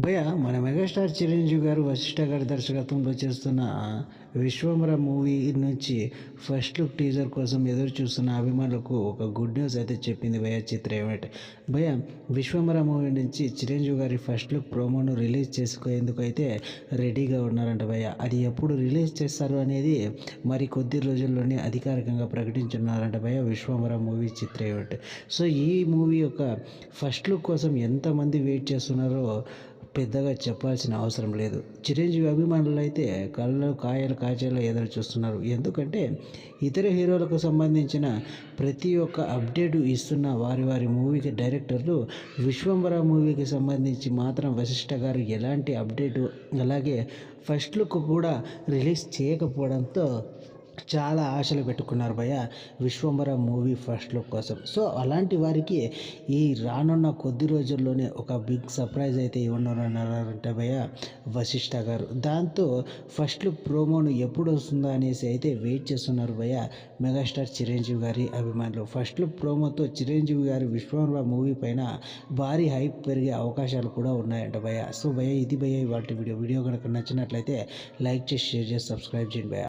భయ్య మన మెగాస్టార్ చిరంజీవి గారు వశిష్ఠ గారి దర్శకత్వంలో చేస్తున్న విశ్వంబర మూవీ నుంచి ఫస్ట్ లుక్ టీజర్ కోసం ఎదురు చూస్తున్న అభిమానులకు ఒక గుడ్ న్యూస్ అయితే చెప్పింది భయ్య చిత్ర యూనిట్. భయ్య విశ్వంబర మూవీ నుంచి చిరంజీవి గారి ఫస్ట్ లుక్ ప్రోమోను రిలీజ్ చేసుకునేందుకు అయితే రెడీగా ఉన్నారంట భయ్య. అది ఎప్పుడు రిలీజ్ చేస్తారు అనేది మరి కొద్ది రోజుల్లోనే అధికారికంగా ప్రకటించున్నారంట భయ్య విశ్వంబర మూవీ చిత్ర యూనిట్. సో ఈ మూవీ యొక్క ఫస్ట్ లుక్ కోసం ఎంతమంది వెయిట్ చేస్తున్నారో పెద్దగా చెప్పాల్సిన అవసరం లేదు. చిరంజీవి అభిమానులు అయితే కళ్ళు కాయలు కాచేలా ఎదురు చూస్తున్నారు. ఎందుకంటే ఇతర హీరోలకు సంబంధించిన ప్రతి ఒక్క అప్డేటు ఇస్తున్న వారి మూవీకి డైరెక్టర్లు విశ్వంబర మూవీకి సంబంధించి మాత్రం వశిష్ఠ గారు ఎలాంటి అప్డేటు అలాగే ఫస్ట్ లుక్ కూడా రిలీజ్ చేయకపోవడంతో చాలా ఆశలు పెట్టుకున్నారు భయ్య విశ్వంబర మూవీ ఫస్ట్ లుక్ కోసం. సో అలాంటి వారికి ఈ రానున్న కొద్ది రోజుల్లోనే ఒక బిగ్ సర్ప్రైజ్ అయితే ఇవ్వనున్నారంట భయ్య వశిష్ఠ గారు. దాంతో ఫస్ట్ లుక్ ప్రోమోను ఎప్పుడు వస్తుందా అనేసి అయితే వెయిట్ చేస్తున్నారు భయ్య మెగాస్టార్ చిరంజీవి గారి అభిమానులు. ఫస్ట్ లుక్ ప్రోమోతో చిరంజీవి గారి విశ్వంబర మూవీ పైన భారీ హైప్ పెరిగే అవకాశాలు కూడా ఉన్నాయంట భయ్య. సో భయ్య ఇది భయ్య వాటి వీడియో కనుక నచ్చినట్లయితే లైక్ చేసి షేర్ చేసి సబ్స్క్రైబ్ చేయండి భయ్య.